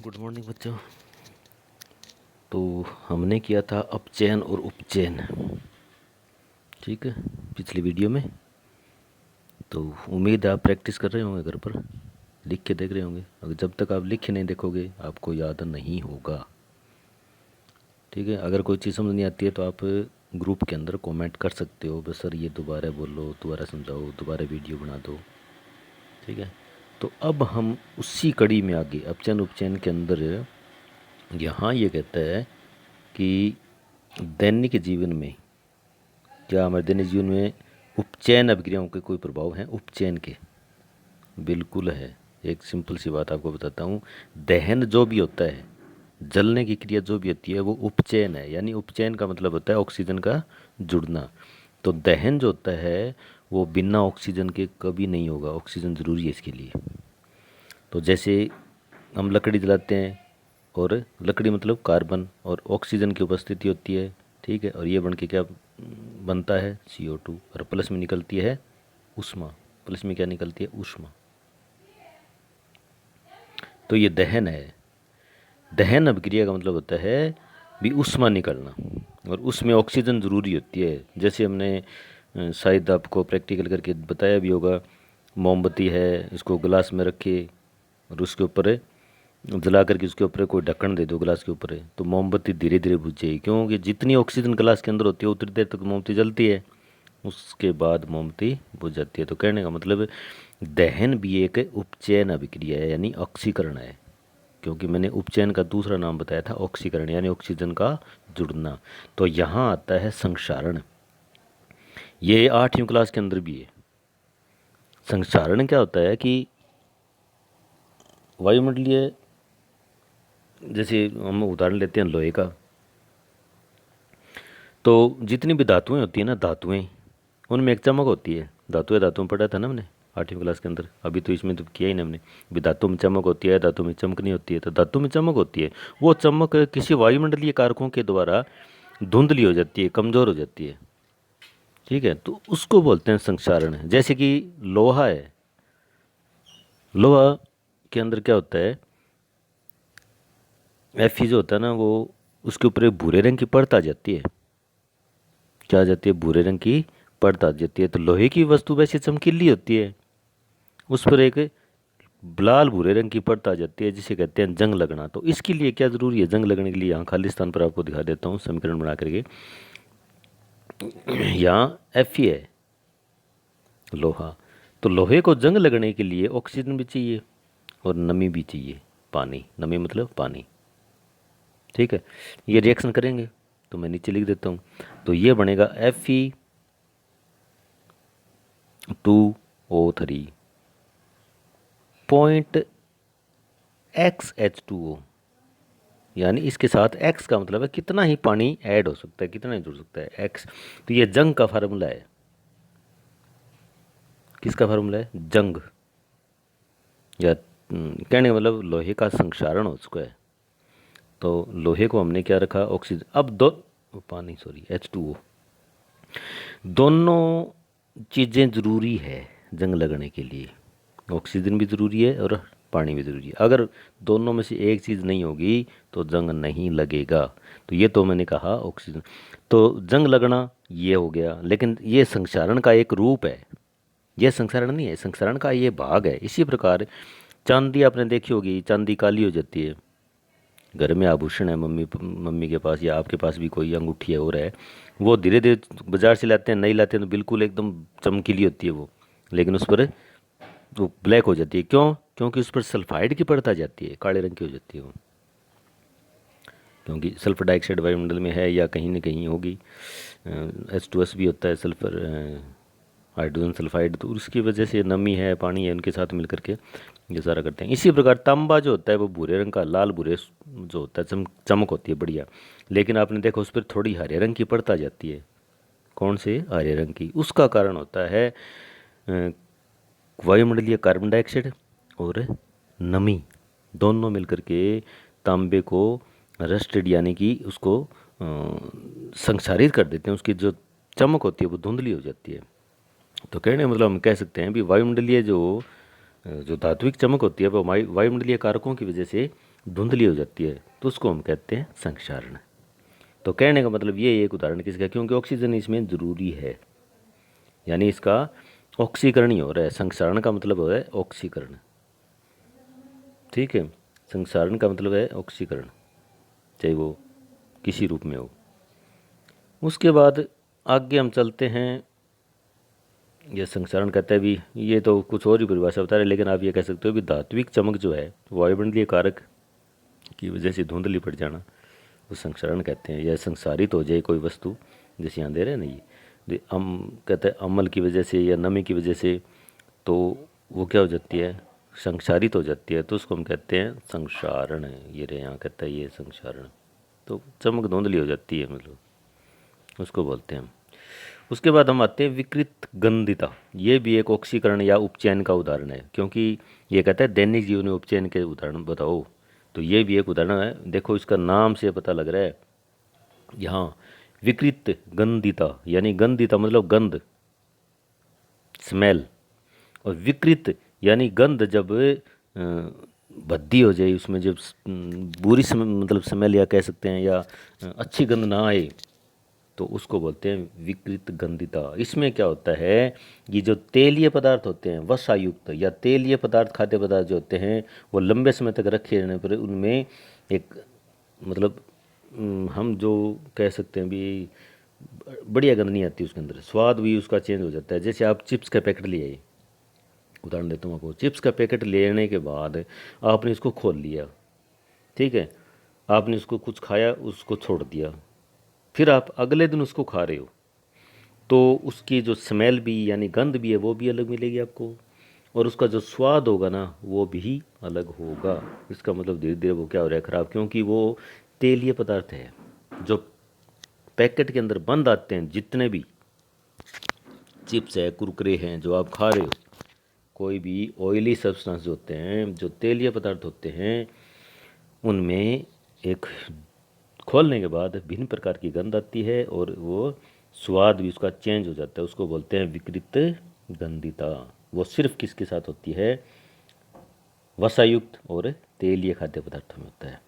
Good morning बच्चों। तो हमने किया था अपचयन और उपचयन, ठीक है, पिछली वीडियो में। तो उम्मीद है आप प्रैक्टिस कर रहे होंगे, घर पर लिख के देख रहे होंगे। अगर जब तक आप लिख के नहीं देखोगे आपको याद नहीं होगा, ठीक है। अगर कोई चीज़ समझ नहीं आती है तो आप ग्रुप के अंदर कमेंट कर सकते हो, बस सर ये दोबारा बोलो, दोबारा समझाओ, दोबारा वीडियो बना दो, ठीक है। तो अब हम उसी कड़ी में आगे अपचयन उपचयन के अंदर यहाँ ये कहता है कि दैनिक जीवन में, क्या हमारे दैनिक जीवन में उपचयन अभिक्रियाओं के कोई प्रभाव हैं? उपचयन के बिल्कुल है। एक सिंपल सी बात आपको बताता हूँ। दहन जो भी होता है, जलने की क्रिया जो भी होती है, वो उपचयन है। यानी उपचयन का मतलब होता है ऑक्सीजन का जुड़ना। तो दहन जो होता है वो बिना ऑक्सीजन के कभी नहीं होगा, ऑक्सीजन ज़रूरी है इसके लिए। तो जैसे हम लकड़ी जलाते हैं, और लकड़ी मतलब कार्बन और ऑक्सीजन की उपस्थिति होती है, ठीक है। और ये बन के क्या बनता है? CO2। और प्लस में निकलती है ऊष्मा। प्लस में क्या निकलती है? ऊष्मा। तो ये दहन है। दहन अभिक्रिया का मतलब होता है भी ऊष्मा निकलना, और उसमें ऑक्सीजन ज़रूरी होती है। जैसे हमने शायद आपको प्रैक्टिकल करके बताया भी होगा। मोमबत्ती है, इसको गिलास में रखे और उसके ऊपर जला करके उसके ऊपर कोई ढक्कन दे दो गिलास के ऊपर, तो मोमबत्ती धीरे धीरे बुझ जाएगी, क्योंकि जितनी ऑक्सीजन गिलास के अंदर होती है उतनी देर तक मोमबत्ती जलती है, उसके बाद मोमबत्ती बुझ जाती है। तो कहने का मतलब दहन भी एक उपचयन अभिक्रिया है, यानी ऑक्सीकरण है। क्योंकि मैंने उपचयन का दूसरा नाम बताया था ऑक्सीकरण, यानी ऑक्सीजन का जुड़ना। तो यहाँ आता है संक्षारण। ये 8वीं क्लास के अंदर भी है। संक्षारण क्या होता है कि वायुमंडलीय, जैसे हम उदाहरण लेते हैं लोहे का, तो जितनी भी धातुएं होती है ना, धातुएं, उनमें एक चमक होती है। धातुएं पढ़ा था ना हमने 8वीं क्लास के अंदर। अभी तो इसमें तो किया ही नहीं हमने। भी धातु में चमक होती है, धातु में चमक नहीं होती है। तो धातु में चमक होती है, वो चमक किसी वायुमंडलीय कारकों के द्वारा धुंधली हो जाती है, कमज़ोर हो जाती है, ठीक है। तो उसको बोलते हैं संक्षारण। जैसे कि लोहा है, लोहा के अंदर क्या होता है, Fe जो होता है ना, वो उसके ऊपर एक भूरे रंग की परत आ जाती है। क्या आ जाती है? भूरे रंग की परत आ जाती है। तो लोहे की वस्तु वैसे चमकीली होती है, उस पर एक लाल भूरे रंग की परत आ जाती है, जिसे कहते हैं जंग लगना। तो इसके लिए क्या जरूरी है जंग लगने के लिए? यहाँ खाली स्थान पर आपको दिखा देता हूँ समीकरण बना करके। यहाँ Fe है लोहा। तो लोहे को जंग लगने के लिए ऑक्सीजन भी चाहिए और नमी भी चाहिए, पानी। नमी मतलब पानी, ठीक है। ये रिएक्शन करेंगे, तो मैं नीचे लिख देता हूँ। तो ये बनेगा Fe2O3 पॉइंट XH2O। यानी इसके साथ X का मतलब है कितना ही पानी ऐड हो सकता है, कितना ही जुड़ सकता है, X। तो ये जंग का फार्मूला है। किसका फार्मूला है? जंग, या कहने का मतलब लोहे का संक्षारण हो चुका है। तो लोहे को हमने क्या रखा? ऑक्सीजन। अब दो पानी, सॉरी, H2O। दोनों चीज़ें ज़रूरी है जंग लगने के लिए। ऑक्सीजन भी ज़रूरी है और पानी भी ज़रूरी है। अगर दोनों में से एक चीज़ नहीं होगी तो जंग नहीं लगेगा। तो ये तो मैंने कहा ऑक्सीजन। तो जंग लगना ये हो गया, लेकिन ये संक्षारण का एक रूप है, यह संक्षारण नहीं है, संक्षारण का ये भाग है। इसी प्रकार चांदी आपने देखी होगी, चांदी काली हो जाती है। घर में आभूषण है मम्मी मम्मी के पास, या आपके पास भी कोई अंगूठी है और है, वो धीरे धीरे बाजार से लाते हैं, नहीं लाते हैं तो बिल्कुल एकदम चमकीली होती है वो, लेकिन उस पर वो ब्लैक हो जाती है। क्यों? क्योंकि उस पर सल्फाइड की परत आ जाती है, काले रंग की हो जाती है वो। क्योंकि सल्फर डाइऑक्साइड वायुमंडल में है, या कहीं ना कहीं होगी। H2S भी होता है, सल्फर हाइड्रोजन सल्फाइड। तो उसकी वजह से नमी है, पानी है, उनके साथ मिल करके ये सारा करते हैं। इसी प्रकार तांबा जो होता है वो भूरे रंग का, लाल भूरे जो होता है, चमक होती है बढ़िया। लेकिन आपने देखा उस पर थोड़ी हरे रंग की परत आ जाती है। कौन से? हरे रंग की। उसका कारण होता है वायुमंडलीय कार्बन डाइऑक्साइड और नमी, दोनों मिलकर के तांबे को रस्टेड, यानी कि उसको संक्षारित कर देते हैं। उसकी जो चमक होती है वो धुंधली हो जाती है। तो कहने का मतलब हम कह सकते हैं भी वायुमंडलीय जो धात्विक चमक होती है वो वायुमंडलीय कारकों की वजह से धुंधली हो जाती है, तो उसको हम कहते हैं संक्षारण। तो कहने का मतलब ये एक उदाहरण किसका, क्योंकि ऑक्सीजन इसमें ज़रूरी है, यानी इसका ऑक्सीकरण ही हो रहा है। संक्षारण का मतलब हो रहा है ऑक्सीकरण, ठीक है। संक्षारण का मतलब है ऑक्सीकरण, चाहे वो किसी रूप में हो। उसके बाद आगे हम चलते हैं, ये संक्षारण कहता है भी, ये तो कुछ और ही परिभाषा बता रहे, लेकिन आप ये कह सकते हो भी धात्विक चमक जो है वायुमंडलीय कारक की वजह से धुंधली पड़ जाना, वो संक्षारण कहते हैं। यह संसारित हो जाए कोई वस्तु, जैसे यहाँ दे रहे हैं ना, ये कहते हैं अम्ल की वजह से या नमी की वजह से, तो वो क्या हो जाती है, संक्षारित हो जाती है, तो उसको हम कहते हैं संक्षारण। ये रहे यहाँ कहता है ये संक्षारण, तो चमक धुंधली हो जाती है, मतलब उसको बोलते हैं हम। उसके बाद हम आते हैं विकृत गंधिता। ये भी एक ऑक्सीकरण या उपचयन का उदाहरण है, क्योंकि ये कहता है दैनिक जीवन में उपचयन के उदाहरण बताओ, तो ये भी एक उदाहरण है। देखो इसका नाम से पता लग रहा है, यहाँ विकृत गंधिता, यानी गंधिता मतलब गंध, स्मेल, और विकृत यानी गंध जब भद्दी हो जाए, उसमें जब बुरी मतलब स्मेल या कह सकते हैं, या अच्छी गंध ना आए, तो उसको बोलते हैं विकृत गंधिता। इसमें क्या होता है, ये जो तेलीय पदार्थ होते हैं, वसायुक्त या तेलीय पदार्थ, खाद्य पदार्थ जो होते हैं, वो लंबे समय तक रखे रहने पर उनमें एक मतलब हम जो कह सकते हैं भी बढ़िया गंध नहीं आती उसके अंदर, स्वाद भी उसका चेंज हो जाता है। जैसे आप चिप्स का पैकेट ले आए, उदाहरण देता हूँ आपको, चिप्स का पैकेट लेने के बाद आपने इसको खोल लिया, ठीक है, आपने उसको कुछ खाया, उसको छोड़ दिया, फिर आप अगले दिन उसको खा रहे हो, तो उसकी जो स्मेल भी यानी गंध भी है वो भी अलग मिलेगी आपको, और उसका जो स्वाद होगा ना वो भी अलग होगा। इसका मतलब धीरे धीरे वो क्या हो रहा है, खराब, क्योंकि वो तेलीय पदार्थ है। जो पैकेट के अंदर बंद आते हैं, जितने भी चिप्स है, कुरकुरे हैं जो आप खा रहे हो, कोई भी ऑयली सब्सटेंस जो होते हैं, जो तेलीय पदार्थ होते हैं, उनमें एक खोलने के बाद भिन्न प्रकार की गंध आती है, और वो स्वाद भी उसका चेंज हो जाता है। उसको बोलते हैं विकृत गंधिता। वो सिर्फ किसके साथ होती है, वसायुक्त और तेलीय खाद्य पदार्थों में होता है।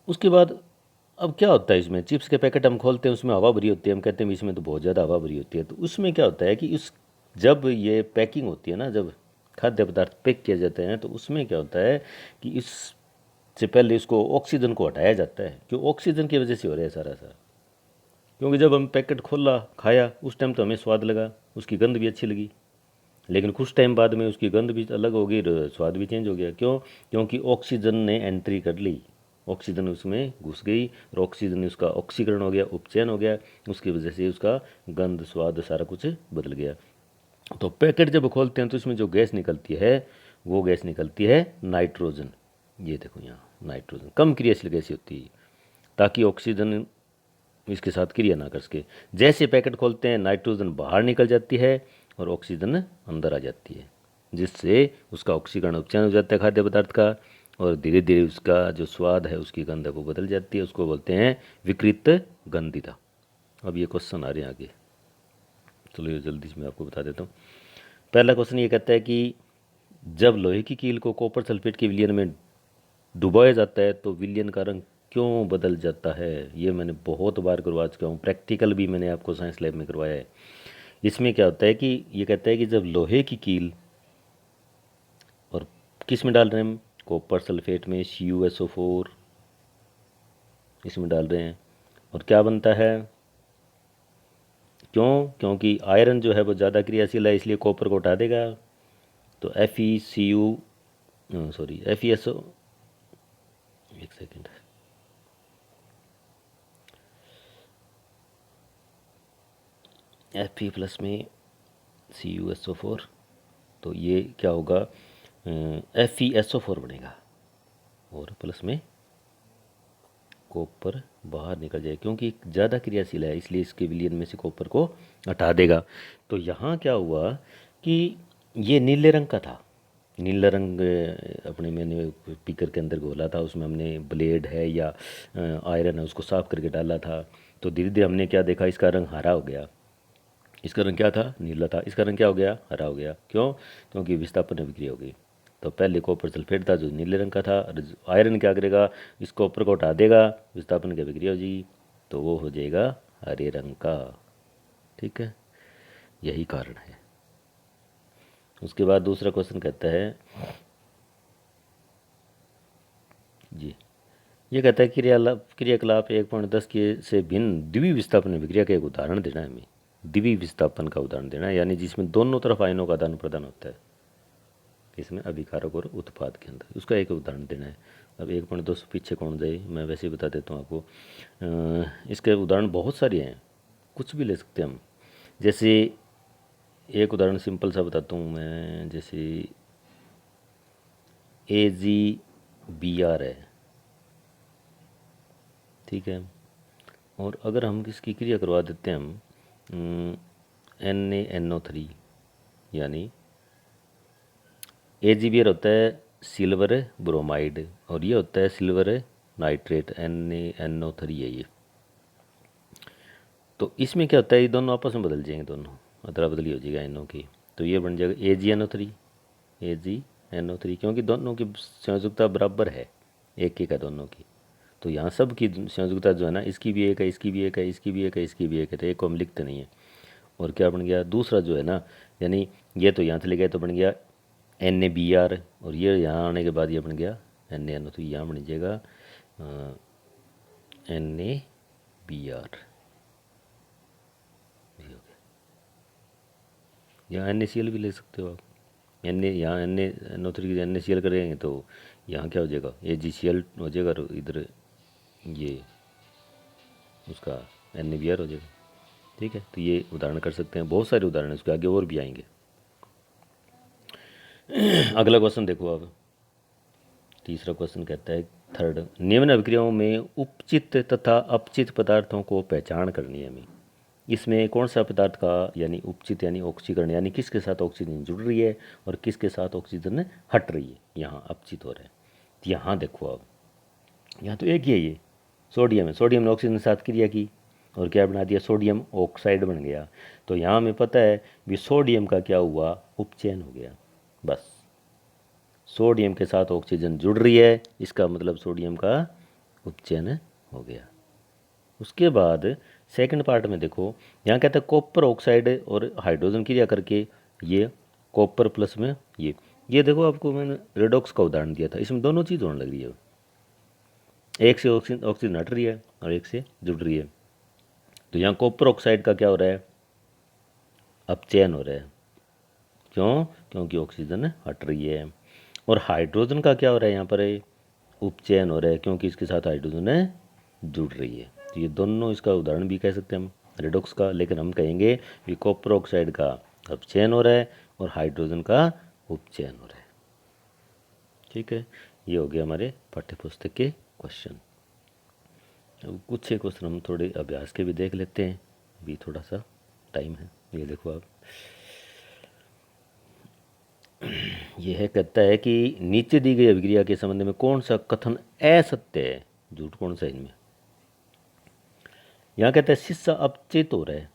उसके बाद अब क्या होता है, इसमें चिप्स के पैकेट हम खोलते हैं, उसमें हवा भरी होती है, हम कहते हैं इसमें तो बहुत ज़्यादा हवा भरी होती है। तो उसमें क्या होता है कि जब ये पैकिंग होती है ना, जब खाद्य पदार्थ पैक किए जाते हैं, तो उसमें क्या होता है कि इससे पहले इसको ऑक्सीजन को हटाया जाता है, क्यों, ऑक्सीजन की वजह से हो रहा है सारा। क्योंकि जब हम पैकेट खोला, खाया, उस टाइम तो हमें स्वाद लगा, उसकी गंध भी अच्छी लगी, लेकिन कुछ टाइम बाद में उसकी गंध भी अलग हो गई, स्वाद भी चेंज हो गया। क्यों, क्योंकि ऑक्सीजन ने एंट्री कर ली, ऑक्सीजन उसमें घुस गई, और ऑक्सीजन ने उसका ऑक्सीकरण हो गया, उपचयन हो गया, उसकी वजह से उसका गंध, स्वाद, सारा कुछ बदल गया। तो पैकेट जब खोलते हैं तो इसमें जो गैस निकलती है, वो गैस निकलती है नाइट्रोजन। ये देखो यहाँ नाइट्रोजन कम क्रियाशील गैस होती है, ताकि ऑक्सीजन इसके साथ क्रिया ना कर सके। जैसे पैकेट खोलते हैं, नाइट्रोजन बाहर निकल जाती है और ऑक्सीजन अंदर आ जाती है, जिससे उसका ऑक्सीकरण, उपचयन हो जाता है खाद्य पदार्थ का, और धीरे धीरे उसका जो स्वाद है, उसकी गंध वो बदल जाती है। उसको बोलते हैं विकृत गंधिता। अब ये क्वेश्चन आ रहे हैं आगे, चलो ये जल्दी से मैं आपको बता देता हूँ। पहला क्वेश्चन ये कहता है कि जब लोहे की कील को कॉपर सल्फेट के विलयन में डुबाया जाता है तो विलयन का रंग क्यों बदल जाता है। ये मैंने बहुत बार करवा चुका हूँ, प्रैक्टिकल भी मैंने आपको साइंस लैब में करवाया है। इसमें क्या होता है कि ये कहता है कि जब लोहे की कील, और किस में डाल रहे हैं हम, कॉपर सल्फेट में, CuSO4 इसमें डाल रहे हैं, और क्या बनता है, क्यों, क्योंकि आयरन जो है वो ज़्यादा क्रियाशील है, इसलिए कॉपर को हटा देगा, तो FeSO, एक सेकेंड, Fe प्लस में CuSO4, तो ये क्या होगा, FeSO4 बनेगा, और प्लस में कॉपर बाहर निकल जाए, क्योंकि ज़्यादा क्रियाशील है, इसलिए इसके विलयन में से कॉपर को हटा देगा। तो यहाँ क्या हुआ कि ये नीले रंग का था, नीला रंग अपने मैंने पीकर के अंदर घोला था, उसमें हमने ब्लेड है या आयरन है उसको साफ करके डाला था। तो धीरे धीरे हमने क्या देखा, इसका रंग हरा हो गया, इसका रंग क्या था, नीला था, इसका रंग क्या हो गया, हरा हो गया। क्यों, क्योंकि विस्थापन अभिक्रिया हो गई। तो पहले कॉपर सल्फेट था जो नीले रंग का था, और आयरन क्या करेगा, इस कॉपर को हटा देगा, विस्थापन की अभिक्रिया हो जाएगी, तो वो हो जाएगा हरे रंग का। ठीक है, यही कारण है। उसके बाद दूसरा क्वेश्चन कहता है जी, ये कहता है क्रियाकलाप 1.10 के से भिन्न द्वि विस्थापन अभिक्रिया का एक उदाहरण देना है हमें। द्वि विस्थापन का उदाहरण देना है, यानी जिसमें दोनों तरफ आयनों का आदान प्रदान होता है, इसमें अभिकारक और उत्पाद के अंदर, उसका एक उदाहरण देना है। अब 1.2 से पीछे कौन जाए, मैं वैसे ही बता देता हूँ आपको। इसके उदाहरण बहुत सारे हैं, कुछ भी ले सकते हैं हम। जैसे एक उदाहरण सिंपल सा बताता हूँ मैं, जैसे AgBr है, ठीक है, और अगर हम इसकी क्रिया करवा देते हैं हम NaNO3, यानी AgBr होता है सिल्वर ब्रोमाइड, और ये होता है सिल्वर नाइट्रेट, NaNO3 है ये। तो इसमें क्या होता है, ये दोनों आपस में बदल जाएंगे, दोनों अदला बदली हो जाएगा एनओ की, तो ये बन जाएगा AgNO3, क्योंकि दोनों की संयोजकता बराबर है, एक है दोनों की। तो यहाँ सब की संयोजकता जो है ना, इसकी भी एक है, इसकी भी एक है, इसकी भी एक है, इसकी भी एक है, तो एक को हम लिखते नहीं है। और क्या बन गया दूसरा जो है ना, यानी ये तो यहाँ चले गए तो बन गया NaBr, और ये यहाँ आने के बाद ये बन गया NaNO, तो यहाँ बन जाएगा NaBr, यहाँ NaCl भी ले सकते हो आप। यहाँ NaNO3 की NaCl करेंगे तो यहाँ क्या हो जाएगा, AgCl हो जाएगा, और इधर ये उसका NaBr हो जाएगा। ठीक है, तो ये उदाहरण कर सकते हैं, बहुत सारे उदाहरण उसके आगे और भी आएंगे। अगला क्वेश्चन देखो अब, तीसरा क्वेश्चन कहता है थर्ड, निम्न अभिक्रियाओं में उपचित तथा अपचित पदार्थों को पहचान करनी है हमें। इसमें कौन सा पदार्थ का यानी उपचित यानी ऑक्सीकरण, यानी किसके साथ ऑक्सीजन जुड़ रही है और किसके साथ ऑक्सीजन हट रही है, यहाँ अपचित हो रहा है। तो यहाँ देखो अब, यहाँ तो एक ही है, ये सोडियम है, सोडियम ने ऑक्सीजन के साथ क्रिया की और क्या बना दिया, सोडियम ऑक्साइड बन गया। तो यहाँ हमें पता है भी सोडियम का क्या हुआ, उपचयन हो गया। बस सोडियम के साथ ऑक्सीजन जुड़ रही है, इसका मतलब सोडियम का उपचयन हो गया। उसके बाद सेकंड पार्ट में देखो, यहाँ कहता है कॉपर ऑक्साइड और हाइड्रोजन क्रिया करके ये कॉपर प्लस में ये देखो, आपको मैंने रेडॉक्स का उदाहरण दिया था, इसमें दोनों चीज़ होने लग रही है, एक से ऑक्सीजन हट रही है और एक से जुड़ रही है। तो यहाँ कॉपर ऑक्साइड का क्या हो रहा है, अपचयन हो रहा है, क्यों, क्योंकि ऑक्सीजन हट रही है। और हाइड्रोजन का क्या हो रहा है, यहाँ पर उपचयन हो रहा है, क्योंकि इसके साथ हाइड्रोजन जुड़ रही है। तो ये दोनों इसका उदाहरण भी कह सकते हैं हम रेडॉक्स का, लेकिन हम कहेंगे कि कॉपर ऑक्साइड का अपचयन हो रहा है और हाइड्रोजन का उपचयन हो रहा है। ठीक है, ये हो गया हमारे पाठ्यपुस्तक के क्वेश्चन। अब कुछ एक क्वेश्चन हम थोड़े अभ्यास के भी देख लेते हैं, अभी थोड़ा सा टाइम है। ये देखो आप, यह है कहता है कि नीचे दी गई अभिक्रिया के संबंध में कौन सा कथन असत्य है, झूठ कौन सा इनमें। यहाँ कहता है शीशा अपचित हो रहा है,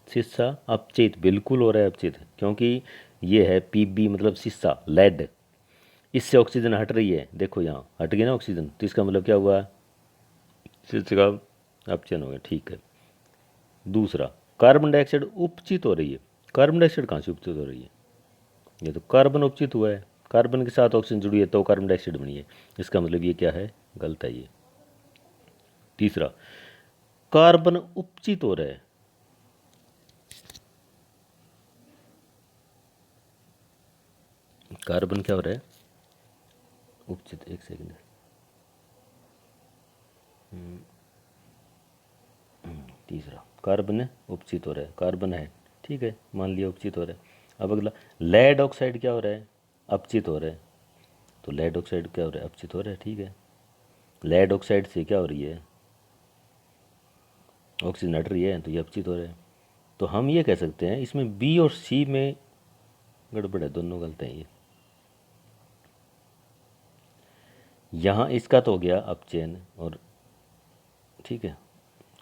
शीशा अपचित बिल्कुल हो रहा है अपचित, क्योंकि ये है Pb मतलब शीशा लेड, इससे ऑक्सीजन हट रही है, देखो यहाँ हट गई ना ऑक्सीजन, तो इसका मतलब क्या हुआ, शीशे का अपचयन हो गया। ठीक है, दूसरा कार्बन डाइऑक्साइड उपचित हो रही है, कार्बन डाइऑक्साइड कहाँ से उपचित हो रही है, ये तो कार्बन उपचित हुआ है, कार्बन के साथ ऑक्सीजन जुड़ी है तो कार्बन डाइऑक्साइड बनी है, इसका मतलब ये क्या है, गलत है ये। तीसरा कार्बन उपचित हो रहा है, कार्बन क्या हो रहा है, उपचित, एक सेकंड, तीसरा कार्बन उपचित हो रहा है, कार्बन है, ठीक है, मान लिया उपचित हो रहा है। अब अगला लेड ऑक्साइड क्या हो रहा है, अपचित हो रहा है, तो लेड ऑक्साइड क्या हो रहा है, अपचित हो रहा है, ठीक है। लेड ऑक्साइड से क्या हो रही है, ऑक्सीजन हट रही है, तो ये अपचित हो रहा है। तो हम ये कह सकते हैं इसमें बी और सी में गड़बड़ है, दोनों गलत हैं ये। यहाँ इसका तो हो गया अपचयन, और ठीक है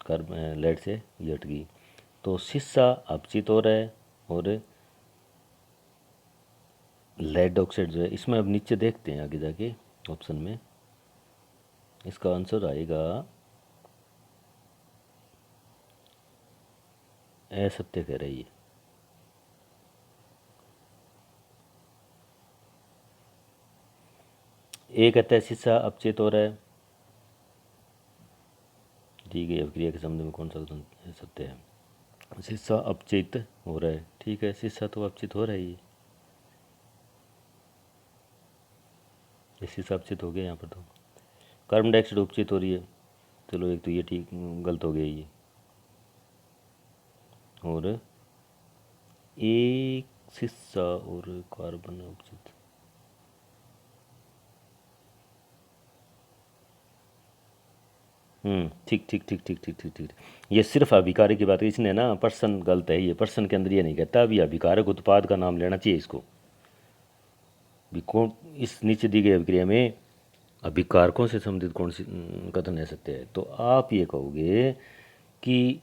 कार्बन लेड से ये हट गई, तो शीशा अपचित हो रहा है और लेड ऑक्साइड जो है, इसमें अब नीचे देखते हैं आगे जाके ऑप्शन में, इसका आंसर आएगा असत्य कह रही है। एक कहता है शीशा अपचेत हो रहा है, दी गई अभिक्रिया के संबंध में कौन सा सत्य है? शीशा अपचेत हो रहा है, ठीक है, शीशा तो अपचेत हो रहा है, ये शीशा अपचेत हो गया यहाँ पर। तो कार्बन डाइऑक्साइड उपचेत हो रही है, चलो एक तो ये ठीक गलत हो गया ये, और एक शीशा और कार्बन उपचेत, ठीक ठीक ठीक ठीक ठीक ठीक ठीक, ये सिर्फ अभिकारक की बात है, इसने ना पर्सन गलत है, ये पर्सन के अंदर ये नहीं कहता, अभी अभिकारक उत्पाद का नाम लेना चाहिए इसको भी। कौन इस नीचे दी गई अभिक्रिया में अभिकारकों से संबंधित कौन सी कथन है सत्य है? तो आप ये कहोगे कि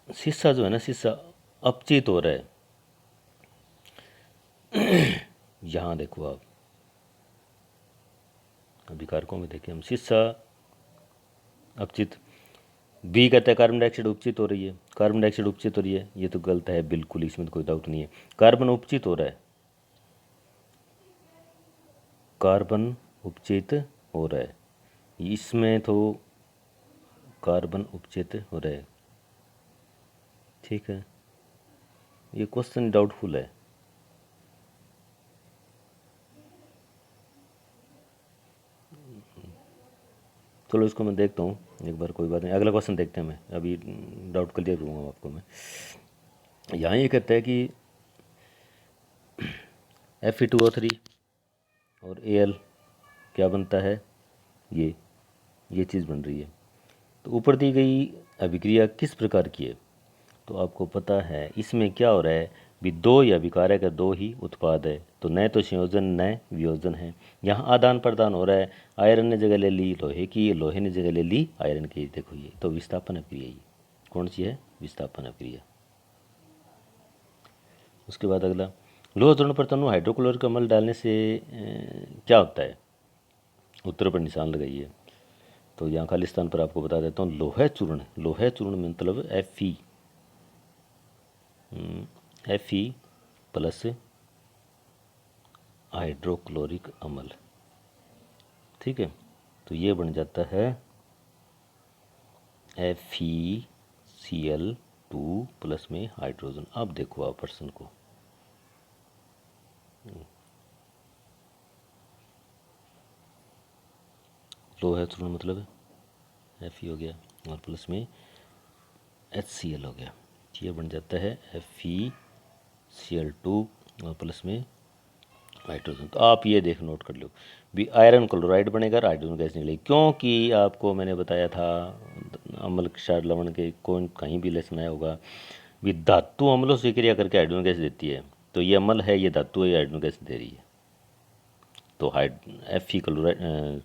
शीशा जो है ना, शीशा अपचेत हो रहा है। यहाँ देखो आप अभिकारकों में देखिए हम, शीशा अपचित, बी कहता है कार्बन डाइऑक्साइड उपचित हो रही है, कार्बन डाइऑक्साइड उपचित हो रही है, ये तो गलत है बिल्कुल, इसमें तो कोई डाउट नहीं है, कार्बन उपचित हो रहा है, कार्बन उपचित हो रहा है, इसमें तो कार्बन उपचित हो रहा है, ठीक है, ये क्वेश्चन डाउटफुल है। चलो इसको मैं देखता हूँ एक बार, कोई बात नहीं, अगला क्वेश्चन देखते हैं, मैं अभी डाउट क्लियर करूँगा आपको मैं। यहाँ ये कहता है कि Fe2O3 और Al क्या बनता है, ये चीज़ बन रही है। तो ऊपर दी गई अभिक्रिया किस प्रकार की है? तो आपको पता है इसमें क्या हो रहा है भी, दो या अभिकारक है, दो ही उत्पाद है, तो न तो संयोजन न वियोजन है। यहाँ आदान प्रदान हो रहा है, आयरन ने जगह ले ली लोहे की, लोहे ने जगह ले ली आयरन की, देखो ये तो विस्थापन अभिक्रिया, ये कौन सी है? विस्थापन अभिक्रिया। उसके बाद अगला, लोह चूर्ण पर तनु हाइड्रोक्लोरिक अम्ल डालने से क्या होता है? उत्तर पर निशान लगाइए। तो यहाँ खाली स्थान पर आपको बता देता हूँ, लोह चूर्ण में मतलब Fe प्लस हाइड्रोक्लोरिक अम्ल, ठीक है, तो ये बन जाता है FeCl2 प्लस में हाइड्रोजन। अब देखो आप पर्सन को, लोह चूर्ण मतलब Fe हो गया और प्लस में HCl हो गया, ये बन जाता है FeCl2 और प्लस में हाइड्रोजन। तो आप ये देख नोट कर लो भी, आयरन क्लोराइड बनेगा और हाइड्रोजन गैस निकलेगी, क्योंकि आपको मैंने बताया था अम्ल क्षार लवण के कौन कहीं भी लेसन आया होगा भी, धातु अम्लों से क्रिया करके हाइड्रोजन गैस देती है, तो ये अम्ल है, ये धातु है, ये हाइड्रोजन गैस दे रही है, तो Fe क्लोराइड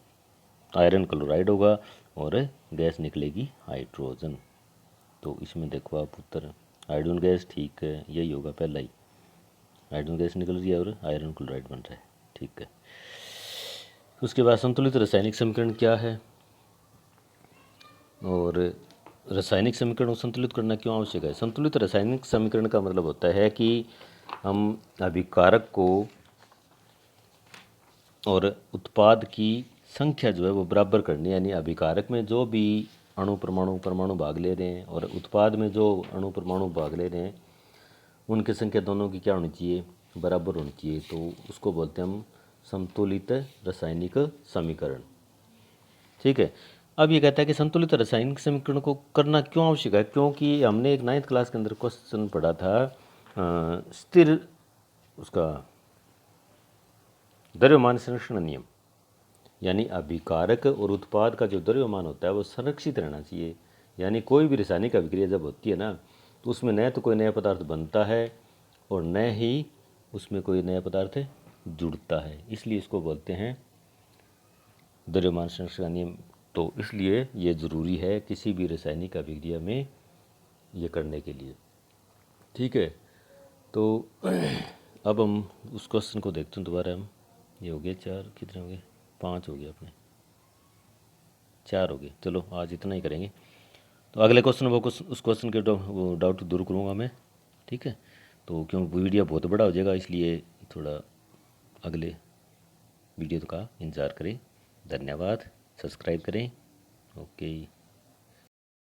आयरन क्लोराइड होगा और गैस निकलेगी हाइड्रोजन। तो इसमें देखो आप उत्तर, हाइड्रोजन गैस, ठीक है, यही होगा पहला ही, हाइड्रोजन गैस निकल रही है और आयरन क्लोराइड बन रहा है, ठीक है। उसके बाद संतुलित रासायनिक समीकरण क्या है, और रासायनिक समीकरण को संतुलित करना क्यों आवश्यक है? संतुलित रासायनिक समीकरण का मतलब होता है कि हम अभिकारक को और उत्पाद की संख्या जो है वो बराबर करनी है, यानी अभिकारक में जो भी अणु परमाणु भाग ले रहे हैं और उत्पाद में जो अणु परमाणु भाग ले रहे हैं, उनकी संख्या दोनों की क्या होनी चाहिए? बराबर होनी चाहिए। तो उसको बोलते हैं हम संतुलित रासायनिक समीकरण, ठीक है। अब ये कहता है कि संतुलित रासायनिक समीकरण को करना क्यों आवश्यक है? क्योंकि हमने एक 9th क्लास के अंदर क्वेश्चन पढ़ा था, स्थिर उसका द्रव्यमान संरक्षण नियम, यानी अभिकारक और उत्पाद का जो द्रव्यमान होता है वो संरक्षित रहना चाहिए। यानी कोई भी रासायनिक अभिक्रिया जब होती है ना, तो उसमें न तो कोई नया पदार्थ बनता है और न ही उसमें कोई नया पदार्थ जुड़ता है, इसलिए इसको बोलते हैं द्रव्यमान संरक्षण नियम। तो इसलिए ये ज़रूरी है किसी भी रासायनिक अभिक्रिया में ये करने के लिए, ठीक है। तो अब हम उस क्वेश्चन को देखते हैं दोबारा हम। ये हो गए 4, कितने हो गए, 5 हो गए अपने, 4 हो गए। चलो आज इतना ही करेंगे। तो अगले क्वेश्चन वो क्वेश्चन उस क्वेश्चन के वो डाउट दूर करूँगा मैं, ठीक है। तो क्योंकि वीडियो बहुत बड़ा हो जाएगा, इसलिए थोड़ा अगले वीडियो का इंतज़ार करें। धन्यवाद, सब्सक्राइब करें। ओके।